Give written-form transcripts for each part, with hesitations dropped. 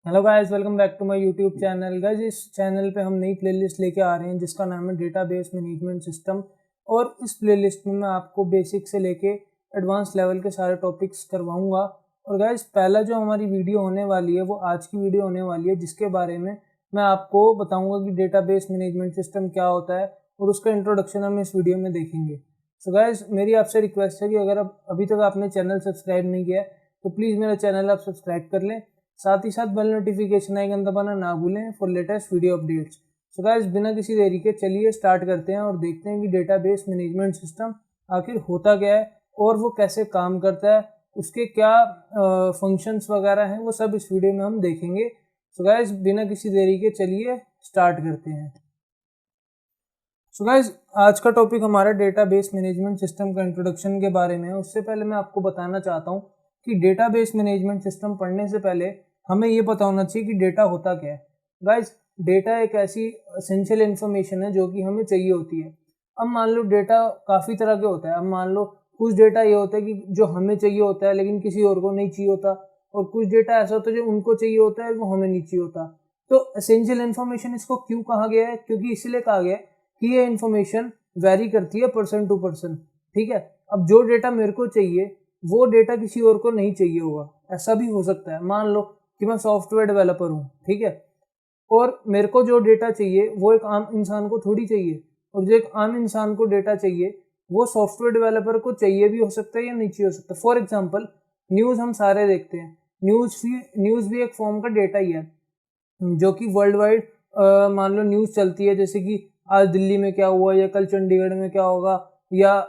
Hello guys, welcome back to my YouTube channel. Guys, इस channel पे हम नई प्लेलिस्ट लेके आ रहे हैं जिसका नाम है डेटाबेस मैनेजमेंट सिस्टम। और इस प्लेलिस्ट में मैं आपको बेसिक से लेके एडवांस लेवल के सारे टॉपिक्स करवाऊंगा। और गाइस, पहला जो हमारी वीडियो होने वाली है वो आज की वीडियो होने वाली है, जिसके बारे में मैं आपको बताऊंगा कि डेटाबेस मैनेजमेंट सिस्टम क्या होता है और उसका इंट्रोडक्शन हम इस वीडियो में देखेंगे। सो गाइस, मेरी आपसे रिक्वेस्ट है कि अगर अभी तक आपने चैनल सब्सक्राइब नहीं किया है तो प्लीज़ मेरा चैनल आप सब्सक्राइब कर लें। साथ ही साथ बेल नोटिफिकेशन आइकन दबाना ना भूलें for latest video updates. So guys, बिना किसी देरी के चलिए स्टार्ट करते हैं और देखते हैं कि डेटाबेस मैनेजमेंट सिस्टम आखिर होता क्या है और वो कैसे काम करता है, उसके क्या फंक्शंस वगैरह हैं, वो सब इस वीडियो में हम देखेंगे। सो गाइस, बिना किसी देरी के चलिए स्टार्ट करते हैं। सो गाइस, आज का टॉपिक हमारा डेटाबेस मैनेजमेंट सिस्टम का इंट्रोडक्शन के बारे में है। उससे पहले मैं आपको बताना चाहता हूँ कि डेटाबेस मैनेजमेंट सिस्टम पढ़ने से पहले हमें ये पता होना चाहिए कि डेटा होता क्या है। गाइस, डेटा एक ऐसी एसेंशियल इन्फॉर्मेशन है जो कि हमें चाहिए होती है। अब मान लो डेटा काफ़ी तरह के होता है। अब मान लो कुछ डेटा ये होता है कि जो हमें चाहिए होता है लेकिन किसी और को नहीं चाहिए होता, और कुछ डेटा ऐसा होता है जो उनको चाहिए होता है वो हमें नहीं चाहिए होता। तो एसेंशियल इन्फॉर्मेशन इसको क्यों कहा गया है? क्योंकि इसलिए कहा गया है कि ये इन्फॉर्मेशन वेरी करती है पर्सन टू पर्सन। ठीक है, अब जो डेटा मेरे को चाहिए वो डेटा किसी और को नहीं चाहिए होगा। ऐसा भी हो सकता है। मान लो कि मैं सॉफ्टवेयर डेवलपर हूँ, ठीक है, और मेरे को जो डेटा चाहिए वो एक आम इंसान को थोड़ी चाहिए, और जो एक आम इंसान को डेटा चाहिए वो सॉफ्टवेयर डेवलपर को चाहिए भी हो सकता है या नहीं चाहिए हो सकता। फॉर एग्जाम्पल, न्यूज़ हम सारे देखते हैं। न्यूज़ भी एक फॉर्म का डेटा ही है जो कि वर्ल्ड वाइड मान लो न्यूज़ चलती है, जैसे कि आज दिल्ली में क्या हुआ या कल चंडीगढ़ में क्या होगा या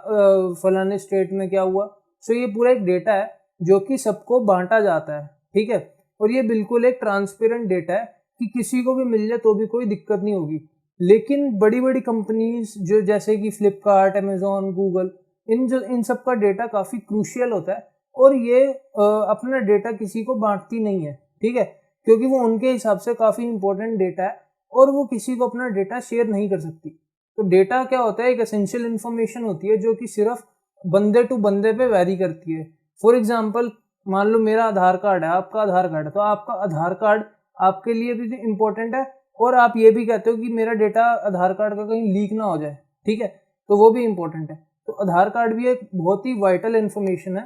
फलाने स्टेट में क्या हुआ। सो ये पूरा एक डेटा है जो कि सबको बांटा जाता है। ठीक है, और ये बिल्कुल एक ट्रांसपेरेंट डेटा है कि किसी को भी मिल जाए तो भी कोई दिक्कत नहीं होगी। लेकिन बड़ी बड़ी कंपनीज जो जैसे कि फ्लिपकार्ट, अमेजोन, गूगल, इन सब का डेटा काफ़ी क्रूशियल होता है और ये अपना डेटा किसी को बांटती नहीं है। ठीक है, क्योंकि वो उनके हिसाब से काफ़ी इंपॉर्टेंट डेटा है और वो किसी को अपना डेटा शेयर नहीं कर सकती। तो डेटा क्या होता है? एक एसेंशियल इन्फॉर्मेशन होती है जो कि सिर्फ बंदे टू बंदे पे वैरी करती है। फॉर एग्जाम्पल, मान लो मेरा आधार कार्ड है, आपका आधार कार्ड है, तो आपका आधार कार्ड आपके लिए भी इम्पोर्टेंट है और आप ये भी कहते हो कि मेरा डेटा आधार कार्ड का कहीं लीक ना हो जाए। ठीक है, तो वो भी इम्पोर्टेंट है। तो आधार कार्ड भी एक बहुत ही वाइटल इन्फॉर्मेशन है,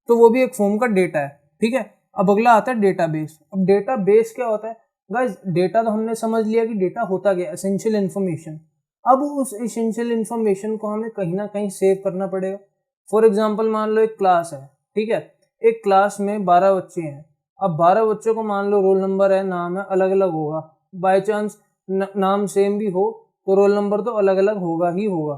तो वो भी एक फॉर्म का डेटा है। ठीक है, अब अगला आता है डेटाबेस। अब डेटाबेस क्या होता है? गाइस, डेटा तो हमने समझ लिया कि डेटा होता क्या, एसेंशियल इन्फॉर्मेशन। अब उस एसेंशियल इन्फॉर्मेशन को हमें कहीं ना कहीं सेव करना पड़ेगा। फॉर एग्जांपल, मान लो एक क्लास है, ठीक है, एक क्लास में 12 बच्चे हैं। अब 12 बच्चों को मान लो रोल नंबर है, नाम है, अलग अलग होगा। बाय चांस नाम सेम भी हो तो रोल नंबर तो अलग अलग होगा ही होगा।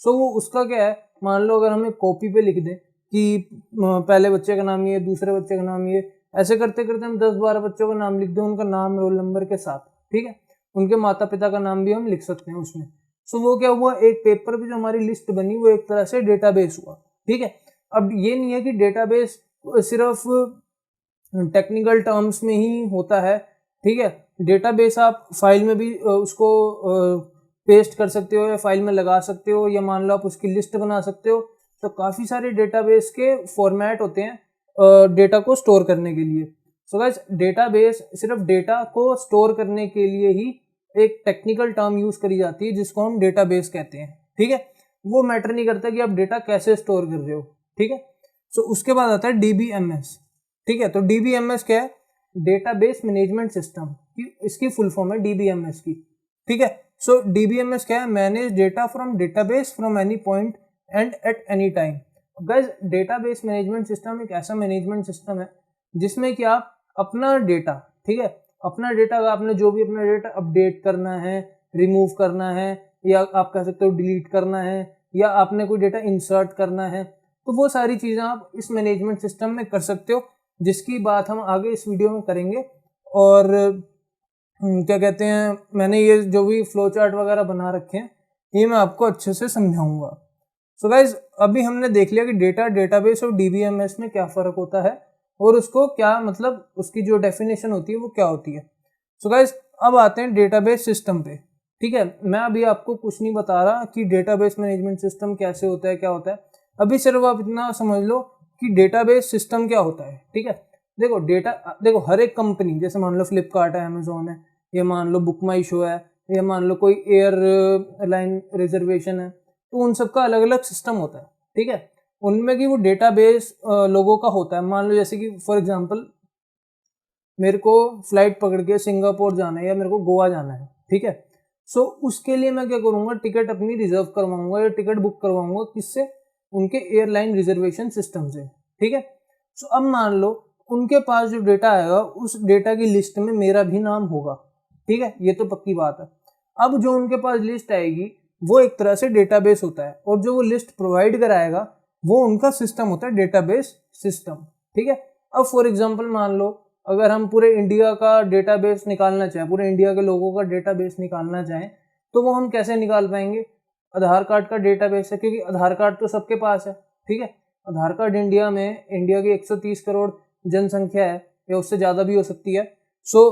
सो वो उसका क्या है, मान लो अगर हमें कॉपी पे लिख दें कि पहले बच्चे का नाम ये, दूसरे बच्चे का नाम ये, ऐसे करते करते हम 10-12 बच्चों का नाम लिख दें, उनका नाम रोल नंबर के साथ। ठीक है, उनके माता पिता का नाम भी हम लिख सकते हैं उसमें। सो वो क्या हुआ, एक पेपर पे जो हमारी लिस्ट बनी वो एक तरह से डेटाबेस हुआ। ठीक है, अब ये नहीं है कि डेटाबेस सिर्फ टेक्निकल टर्म्स में ही होता है। ठीक है, डेटाबेस आप फाइल में भी उसको पेस्ट कर सकते हो या फाइल में लगा सकते हो, या मान लो आप उसकी लिस्ट बना सकते हो। तो काफ़ी सारे डेटाबेस के फॉर्मेट होते हैं डेटा को स्टोर करने के लिए। सो गाइस, डेटाबेस सिर्फ डेटा को स्टोर करने के लिए ही एक टेक्निकल टर्म यूज करी जाती है जिसको हम डेटाबेस कहते हैं। ठीक है, वो मैटर नहीं करता कि आप डेटा कैसे स्टोर कर रहे हो। ठीक है, सो उसके बाद आता है डीबीएमएस। ठीक है, तो डीबीएमएस क्या है? डेटाबेस मैनेजमेंट सिस्टम की इसकी फुल फॉर्म है डीबीएमएस की। ठीक है, सो डीबीएमएस क्या है? Manage data from database from any point and at any time. Guys, database management system एक ऐसा मैनेजमेंट सिस्टम है जिसमें कि आप अपना डेटा, ठीक है, अपना डेटा का आपने जो भी अपना डेटा अपडेट करना है, रिमूव करना है, या आप कह सकते हो डिलीट करना है, या आपने कोई डेटा इंसर्ट करना है, तो वो सारी चीज़ें आप इस मैनेजमेंट सिस्टम में कर सकते हो, जिसकी बात हम आगे इस वीडियो में करेंगे। और क्या कहते हैं, मैंने ये जो भी फ्लो चार्ट वगैरह बना रखे हैं ये मैं आपको अच्छे से समझाऊंगा। सो गाइज, अभी हमने देख लिया कि डेटाबेस और डीबीएमएस में क्या फ़र्क होता है और उसको क्या मतलब उसकी जो डेफिनेशन होती है वो क्या होती है। सो गाइज, अब आते हैं डेटाबेस सिस्टम पे। ठीक है, मैं अभी आपको कुछ नहीं बता रहा कि डेटाबेस मैनेजमेंट सिस्टम कैसे होता है, क्या होता है। अभी सिर्फ आप इतना समझ लो कि डेटाबेस सिस्टम क्या होता है। ठीक है, देखो डेटा, देखो हर एक कंपनी, जैसे मान लो फ्लिपकार्ट है, अमेजोन है, या मान लो बुक माई शो है, या मान लो कोई एयरलाइन रिजर्वेशन है, तो उन सबका अलग अलग सिस्टम होता है, ठीक है। उनमें की वो डेटाबेस लोगों का होता है। मान लो जैसे कि फॉर एग्जांपल मेरे को फ्लाइट पकड़ के सिंगापुर जाना है या मेरे को गोवा जाना है, ठीक है। सो उसके लिए मैं क्या करूंगा, टिकट अपनी रिजर्व करवाऊंगा या टिकट बुक करवाऊंगा, किससे? उनके एयरलाइन रिजर्वेशन सिस्टम से, ठीक है। सो अब मान लो उनके पास जो डेटा आएगा उस डेटा की लिस्ट में मेरा भी नाम होगा, ठीक है, ये तो पक्की बात है। अब जो उनके पास लिस्ट आएगी वो एक तरह से डेटाबेस होता है, और जो वो लिस्ट प्रोवाइड कराएगा वो उनका सिस्टम होता है, डेटाबेस सिस्टम, ठीक है। अब फॉर एग्जांपल मान लो अगर हम पूरे इंडिया का डेटाबेस निकालना चाहें, पूरे इंडिया के लोगों का डेटाबेस निकालना चाहें, तो वो हम कैसे निकाल पाएंगे? आधार कार्ड का डेटाबेस है, क्योंकि आधार कार्ड तो सबके पास है, ठीक है। आधार कार्ड इंडिया में, इंडिया की 130 करोड़ जनसंख्या है, या उससे ज़्यादा भी हो सकती है। सो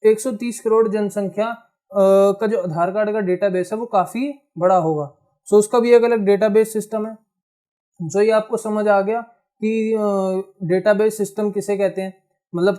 130 करोड़ जनसंख्या का जो आधार कार्ड का डेटाबेस है वो काफ़ी बड़ा होगा। सो उसका भी एक अलग डेटाबेस सिस्टम है। जो ये आपको समझ आ गया कि डेटाबेस सिस्टम किसे कहते हैं। मतलब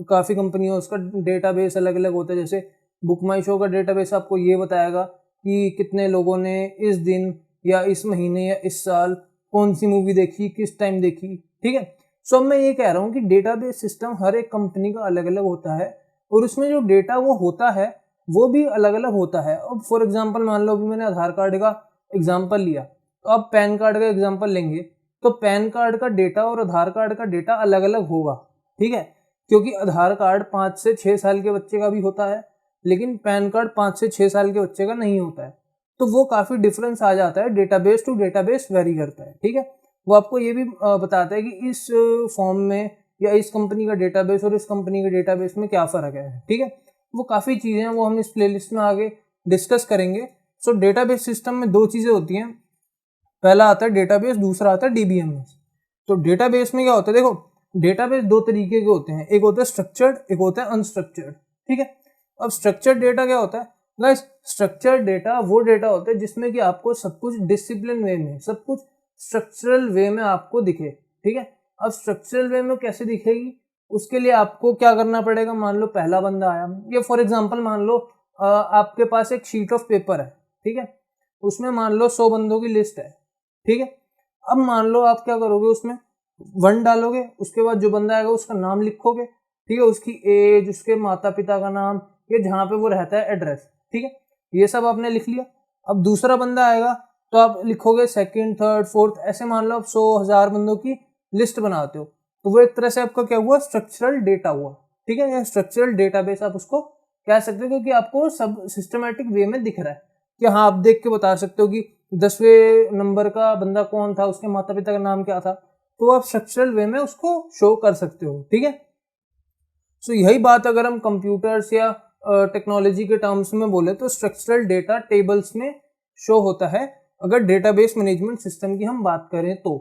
काफ़ी कंपनियों उसका डेटाबेस अलग अलग होता है। जैसे बुक माई शो का डेटाबेस आपको ये बताएगा कि कितने लोगों ने इस दिन या इस महीने या इस साल कौन सी मूवी देखी, किस टाइम देखी, ठीक है। सो अब मैं ये कह रहा हूँ कि डेटाबेस सिस्टम हर एक कंपनी का अलग अलग होता है, और उसमें जो डेटा वो होता है वो भी अलग अलग होता है। अब फॉर एग्जाम्पल मान लो अभी मैंने आधार कार्ड का एग्जाम्पल लिया, तो अब पैन कार्ड का एग्जाम्पल लेंगे, तो पैन कार्ड का डेटा और आधार कार्ड का डेटा अलग अलग होगा, ठीक है। क्योंकि आधार कार्ड 5 से 6 साल के बच्चे का भी होता है, लेकिन पैन कार्ड 5 से 6 साल के बच्चे का नहीं होता है। तो वो काफ़ी डिफरेंस आ जाता है, डेटाबेस टू डेटाबेस वेरी करता है, ठीक है। वो आपको ये भी बताता है कि इस फॉर्म में या इस कंपनी का डेटाबेस और इस कंपनी के डेटाबेस में क्या फ़र्क है, ठीक है। वो काफ़ी चीज़ें हैं, वो हम इस प्लेलिस्ट में आगे डिस्कस करेंगे। सो डेटाबेस सिस्टम में दो चीज़ें होती हैं, पहला आता है डेटाबेस, दूसरा आता है डीबीएमएस। तो डेटाबेस में क्या होता है, देखो डेटाबेस दो तरीके के होते हैं, एक होता है स्ट्रक्चर्ड, एक होता है अनस्ट्रक्चर्ड, ठीक है। अब स्ट्रक्चर्ड डेटा क्या होता है गाइस? स्ट्रक्चर्ड डेटा वो डेटा होता है जिसमें कि आपको सब कुछ डिसिप्लिन वे में, सब कुछ स्ट्रक्चरल वे में आपको दिखे, ठीक है। अब स्ट्रक्चरल वे में कैसे दिखेगी, उसके लिए आपको क्या करना पड़ेगा? मान लो पहला बंदा आया, या फॉर एग्जाम्पल मान लो आपके पास एक शीट ऑफ पेपर है, ठीक है, उसमें मान लो 100 बंदों की लिस्ट है, ठीक है। अब मान लो आप क्या करोगे, उसमें 1 डालोगे, उसके बाद जो बंदा आएगा उसका नाम लिखोगे, ठीक है, उसकी एज, उसके माता पिता का नाम, ये जहाँ पे वो रहता है एड्रेस, ठीक है, ये सब आपने लिख लिया। अब दूसरा बंदा आएगा तो आप लिखोगे सेकंड, थर्ड, फोर्थ, ऐसे मान लो आप 100,000 बंदों की लिस्ट बनाते हो, तो वो एक तरह से आपका क्या हुआ? स्ट्रक्चरल डेटा हुआ, ठीक है। या स्ट्रक्चरल डेटाबेस आप उसको कह सकते हो, क्योंकि आपको सब सिस्टमेटिक वे में दिख रहा है कि हाँ, आप देख के बता सकते हो कि 10वें नंबर का बंदा कौन था, उसके माता पिता का नाम क्या था, तो आप स्ट्रक्चरल वे में उसको शो कर सकते हो, ठीक है। सो यही बात अगर हम कंप्यूटर्स या टेक्नोलॉजी के टर्म्स में बोले तो स्ट्रक्चरल डेटा टेबल्स में शो होता है, अगर डेटाबेस मैनेजमेंट सिस्टम की हम बात करें तो,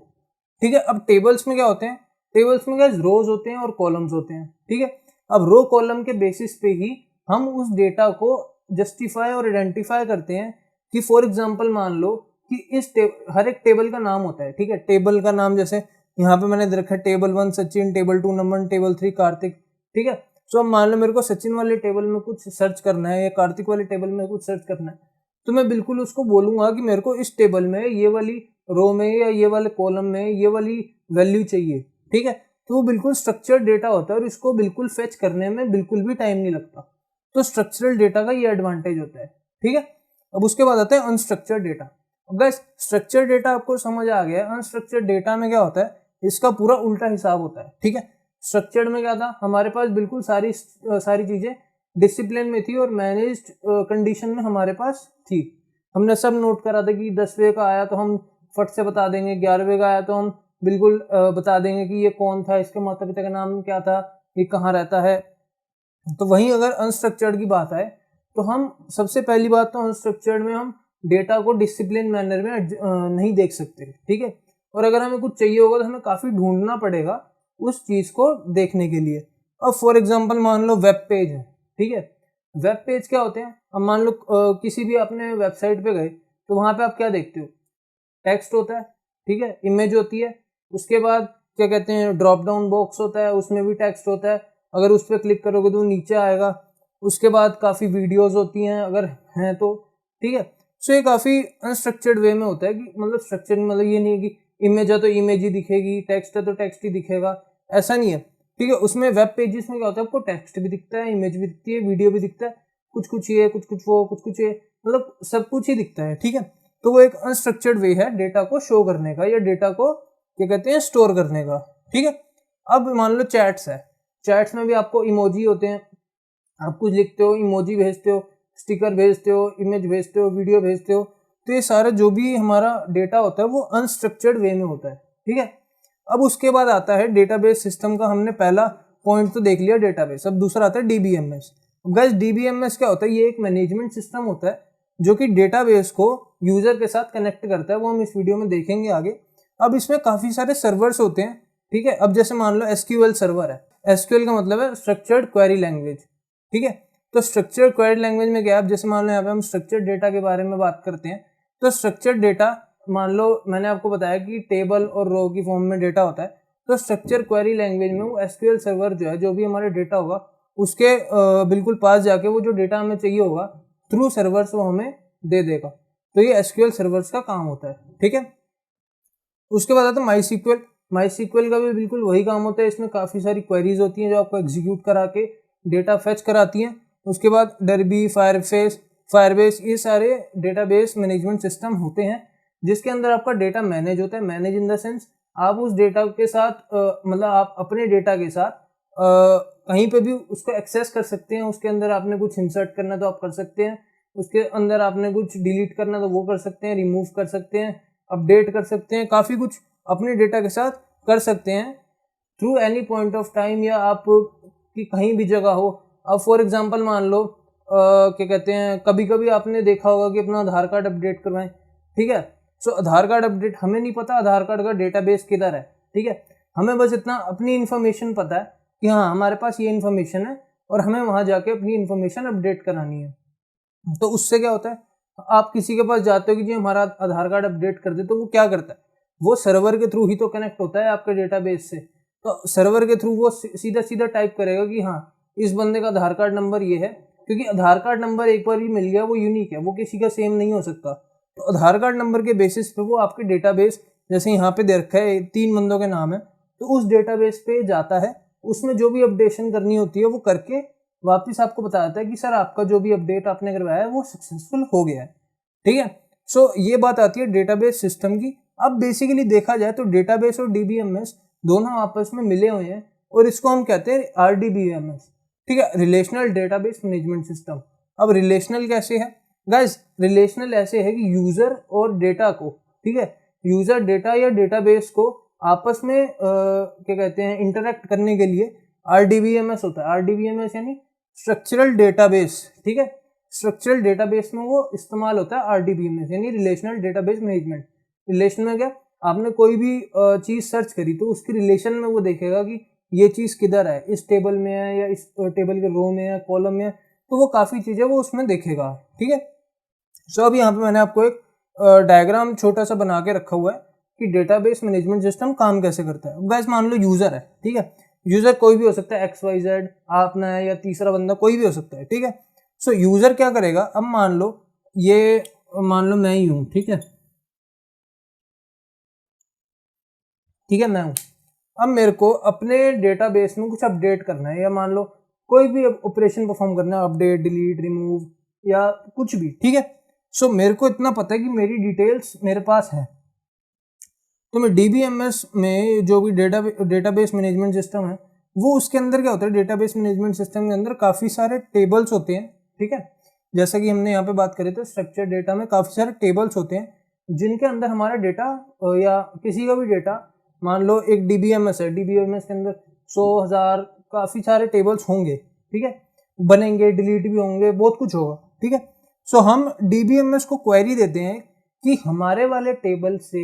ठीक है। अब टेबल्स में क्या होते हैं? टेबल्स में क्या रोज होते हैं और कॉलम्स होते हैं, ठीक है। अब रो कॉलम के बेसिस पे ही हम उस डेटा को जस्टिफाई और आइडेंटिफाई करते हैं कि फॉर एग्जांपल मान लो कि हर एक टेबल का नाम होता है, ठीक है। टेबल का नाम जैसे यहाँ पे मैंने दे रखा है टेबल 1 सचिन, टेबल 2 नमन, टेबल 3 कार्तिक, ठीक है। सो अब मान लो मेरे को सचिन वाले टेबल में कुछ सर्च करना है या कार्तिक वाले टेबल में कुछ सर्च करना है, तो मैं बिल्कुल उसको बोलूंगा कि मेरे को इस टेबल में ये वाली रो में या ये वाले कॉलम में ये वाली वैल्यू चाहिए, ठीक है। तो वो बिल्कुल स्ट्रक्चर्ड डेटा होता है और इसको बिल्कुल फेच करने में बिल्कुल भी टाइम नहीं लगता। तो स्ट्रक्चरल डेटा का ये एडवांटेज होता है, ठीक है। अब उसके बाद आता है अनस्ट्रक्चर्ड डेटा। अब गाइस स्ट्रक्चर्ड डेटा आपको समझ आ गया। अनस्ट्रक्चर्ड डेटा में क्या होता है? इसका पूरा उल्टा हिसाब होता है, ठीक है। स्ट्रक्चर्ड में क्या था? हमारे पास बिल्कुल सारी चीजें डिसिप्लिन में थी और मैनेज्ड कंडीशन में हमारे पास थी। हमने सब नोट करा था कि 10वें का आया तो हम फट से बता देंगे, 11वें का आया तो हम बिल्कुल बता देंगे कि ये कौन था, इसके माता पिता का नाम क्या था, ये कहाँ रहता है। तो वहीं अगर अनस्ट्रक्चर्ड की बात आए तो हम सबसे पहली बात तो अनस्ट्रक्चर्ड में हम डेटा को डिसिप्लिन मैनर में नहीं देख सकते, ठीक है। और अगर हमें कुछ चाहिए होगा तो हमें काफ़ी ढूंढना पड़ेगा उस चीज़ को देखने के लिए। अब फॉर एग्जांपल मान लो वेब पेज है, ठीक है। वेब पेज क्या होते हैं? अब मान लो किसी भी अपने वेबसाइट पे गए तो वहाँ पे आप क्या देखते हो? टेक्स्ट होता है, ठीक है, इमेज होती है, उसके बाद क्या कहते हैं ड्रॉप डाउन बॉक्स होता है, उसमें भी टेक्स्ट होता है, अगर उस पर क्लिक करोगे तो नीचे आएगा। उसके बाद काफ़ी वीडियोस होती हैं अगर हैं तो, ठीक है। सो ये काफ़ी अनस्ट्रक्चर्ड वे में होता है कि मतलब स्ट्रक्चर्ड मतलब ये नहीं है कि इमेज है तो इमेज ही दिखेगी, टेक्स्ट है तो टेक्स्ट ही दिखेगा, ऐसा नहीं है, ठीक है। उसमें वेब पेजेस में क्या होता है, आपको टेक्स्ट भी दिखता है, इमेज भी दिखती है, वीडियो भी दिखता है, कुछ कुछ ये कुछ कुछ वो कुछ कुछ ये, मतलब सब कुछ ही दिखता है, ठीक है। तो वो एक अनस्ट्रक्चर्ड वे है डेटा को शो करने का या डेटा को क्या कहते हैं स्टोर करने का, ठीक है। अब मान लो चैट्स है, चैट्स में भी आपको इमोजी होते हैं, आप कुछ लिखते हो, इमोजी भेजते हो, स्टिकर भेजते हो, इमेज भेजते हो, वीडियो भेजते हो, तो ये सारा जो भी हमारा डेटा होता है वो अनस्ट्रक्चर्ड वे में होता है, ठीक है। अब उसके बाद आता है डेटाबेस सिस्टम का, हमने पहला पॉइंट तो देख लिया डेटाबेस, अब दूसरा आता है डीबीएमएस। गाइस डीबीएमएस क्या होता है, ये एक मैनेजमेंट सिस्टम होता है जो कि डेटाबेस को यूजर के साथ कनेक्ट करता है, वो हम इस वीडियो में देखेंगे आगे। अब इसमें काफी सारे सर्वर्स होते हैं, ठीक है। अब जैसे मान लो एसक्यूएल सर्वर है, एसक्यूएल का मतलब है स्ट्रक्चर्ड क्वेरी लैंग्वेज, ठीक है। तो स्ट्रक्चर्ड क्वेरी लैंग्वेज में क्या है, अब जैसे मान लो यहाँ पे हम स्ट्रक्चर्ड डेटा के बारे में बात करते हैं, तो स्ट्रक्चर्ड डेटा मान लो मैंने आपको बताया कि टेबल और रो की फॉर्म में डेटा होता है, तो स्ट्रक्चर क्वेरी लैंग्वेज में वो एसक्यूएल सर्वर जो है, जो भी हमारे डेटा होगा उसके बिल्कुल पास जाके वो जो डेटा हमें चाहिए होगा थ्रू सर्वर्स वो हमें दे देगा। तो ये एसक्यूएल सर्वर्स का काम होता है, ठीक है। उसके बाद आता है माई सीक्वल। माई सीक्वल का भी बिल्कुल वही काम होता है, इसमें काफ़ी सारी क्वेरीज होती हैं जो आपको एग्जीक्यूट करा के डेटा फेच कराती हैं। उसके बाद डरबी, फायरबेस ये सारे डेटाबेस मैनेजमेंट सिस्टम होते हैं जिसके अंदर आपका डेटा मैनेज होता है। मैनेज इन द सेंस आप उस डेटा के साथ मतलब आप अपने डेटा के साथ कहीं पे भी उसको एक्सेस कर सकते हैं। उसके अंदर आपने कुछ इंसर्ट करना तो आप कर सकते हैं, उसके अंदर आपने कुछ डिलीट करना तो वो कर सकते हैं, रिमूव कर सकते हैं, अपडेट कर सकते हैं, काफ़ी कुछ अपने डेटा के साथ कर सकते हैं through any point of time, या आप की कहीं भी जगह हो। अब फॉर एग्जांपल मान लो क्या कहते हैं, कभी कभी आपने देखा होगा कि अपना आधार कार्ड अपडेट करवाएं, ठीक है। सो आधार कार्ड अपडेट, हमें नहीं पता आधार कार्ड का डेटाबेस किधर है, ठीक है। हमें बस इतना अपनी इन्फॉर्मेशन पता है कि हाँ हमारे पास ये इन्फॉर्मेशन है और हमें वहाँ जाके अपनी इन्फॉर्मेशन अपडेट करानी है। तो उससे क्या होता है, आप किसी के पास जाते हो कि जी हमारा आधार कार्ड अपडेट कर दे, तो वो क्या करता है, वो सर्वर के थ्रू ही तो कनेक्ट होता है आपके डेटाबेस से। तो सर्वर के थ्रू वो सीधा सीधा टाइप करेगा कि हाँ इस बंदे का आधार कार्ड नंबर ये है, क्योंकि आधार कार्ड नंबर एक बार ही मिल गया वो यूनिक है, वो किसी का सेम नहीं हो सकता। तो आधार कार्ड नंबर के बेसिस पे वो आपके डेटाबेस, जैसे यहाँ पे दे रखा है 3 बंदों के नाम है, तो उस डेटाबेस पे जाता है, उसमें जो भी अपडेशन करनी होती है वो करके वापस आपको बताता है कि सर आपका जो भी अपडेट आपने करवाया है वो सक्सेसफुल हो गया है, ठीक है। सो ये बात आती है डेटाबेस सिस्टम की। अब बेसिकली देखा जाए तो डेटाबेस और डीबीएमएस दोनों आपस में मिले हुए हैं और इसको हम कहते हैं आरडीबीएमएस, ठीक है, रिलेशनल डेटाबेस मैनेजमेंट सिस्टम। अब रिलेशनल कैसे है गाइस, रिलेशनल ऐसे है कि यूजर और डेटा को, ठीक है, यूजर डेटा या डेटाबेस को आपस में क्या कहते हैं इंटरेक्ट करने के लिए आरडीबीएमएस होता है। आरडीबीएमएस यानी स्ट्रक्चरल डेटाबेस, ठीक है, स्ट्रक्चरल डेटाबेस में वो इस्तेमाल होता है आरडीबीएमएस यानी रिलेशनल डेटाबेस मैनेजमेंट। रिलेशन में क्या, आपने कोई भी चीज सर्च करी तो उसकी रिलेशन में वो देखेगा कि ये चीज किधर है, इस टेबल में है या इस टेबल के रो में है, कॉलम में है, तो वो काफी चीजें वो उसमें देखेगा, ठीक है। सो अब यहाँ पे मैंने आपको एक डायग्राम छोटा सा बना के रखा हुआ है कि डेटाबेस मैनेजमेंट सिस्टम काम कैसे करता है। गाइस मान लो यूजर है, ठीक है, यूजर कोई भी हो सकता है, XYZ आप ना है या तीसरा बंदा कोई भी हो सकता है, ठीक है। सो यूजर क्या करेगा, अब मान लो ये मान लो मैं ही हूँ, ठीक है, ठीक है मैं हूँ। अब मेरे को अपने डेटाबेस में कुछ अपडेट करना है या मान लो कोई भी ऑपरेशन परफॉर्म करना है, अपडेट, डिलीट, रिमूव या कुछ भी, ठीक है। सो मेरे को इतना पता है कि मेरी डिटेल्स मेरे पास है, तो मैं डीबीएमएस में जो भी डेटाबेस मैनेजमेंट सिस्टम है वो उसके अंदर क्या होता है, डेटाबेस मैनेजमेंट सिस्टम के अंदर काफ़ी सारे टेबल्स होते हैं, ठीक है। जैसा कि हमने यहाँ पे बात करी तो स्ट्रक्चर डेटा में काफ़ी सारे टेबल्स होते हैं जिनके अंदर हमारा डेटा या किसी का भी डेटा, मान लो एक डीबीएमएस है, डीबीएमएस के अंदर 100,000 काफ़ी सारे टेबल्स होंगे, ठीक है, बनेंगे, डिलीट भी होंगे, बहुत कुछ होगा, ठीक है। सो हम डीबीएमएस को क्वेरी देते हैं कि हमारे वाले टेबल से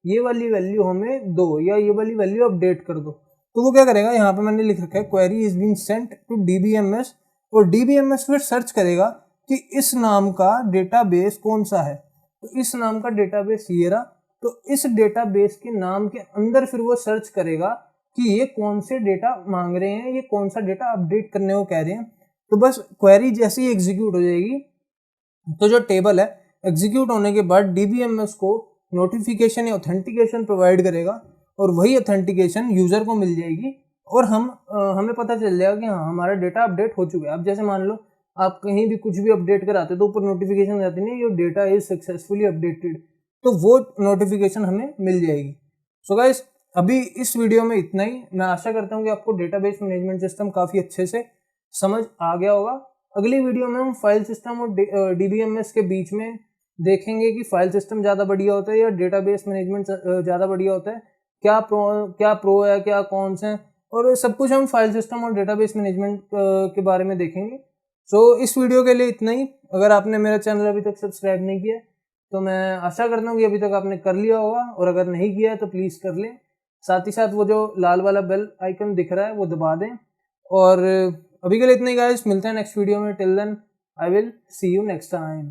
ये वाली वैल्यू हमें दो या ये वाली वैल्यू अपडेट कर दो। तो वो क्या करेगा, यहाँ पे मैंने लिख रखा है query is being sent to DBMS, और डीबीएमएस फिर सर्च करेगा कि इस नाम का डेटाबेस कौन सा है, तो इस नाम का डेटाबेस ये रहा, तो इस डेटाबेस के नाम के अंदर फिर वो सर्च करेगा कि ये कौन से डेटा मांग रहे हैं, ये कौन सा डेटा अपडेट करने को कह रहे हैं। तो बस क्वेरी जैसे ही एग्जीक्यूट हो जाएगी तो जो टेबल है एग्जीक्यूट होने के बाद DBMS को नोटिफिकेशन या ऑथेंटिकेशन प्रोवाइड करेगा और वही ऑथेंटिकेशन यूजर को मिल जाएगी और हमें पता चल जाएगा कि हाँ हमारा डेटा अपडेट हो चुका है। अब जैसे मान लो आप कहीं भी कुछ भी अपडेट कराते तो ऊपर नोटिफिकेशन आती नहीं, your data is successfully updated, तो वो नोटिफिकेशन हमें मिल जाएगी। सो गाइस अभी इस वीडियो में इतना ही। मैं आशा करता हूँ कि आपको डेटाबेस मैनेजमेंट सिस्टम काफ़ी अच्छे से समझ आ गया होगा। अगली वीडियो में हम फाइल सिस्टम और DBMS के बीच में देखेंगे कि फाइल सिस्टम ज़्यादा बढ़िया होता है या डेटाबेस मैनेजमेंट ज़्यादा बढ़िया होता है, क्या प्रो है, क्या कॉन्स हैं, और सब कुछ हम फाइल सिस्टम और डेटाबेस मैनेजमेंट के बारे में देखेंगे। सो इस वीडियो के लिए इतना ही। अगर आपने मेरा चैनल अभी तक सब्सक्राइब नहीं किया तो मैं आशा करता हूँ कि अभी तक आपने कर लिया होगा, और अगर नहीं किया तो प्लीज़ कर लें। साथ ही साथ वो जो लाल वाला बेल आइकन दिख रहा है वो दबा दें। और अभी के लिए इतना ही गाइस, मिलते हैं नेक्स्ट वीडियो में। Till then I will see you next time.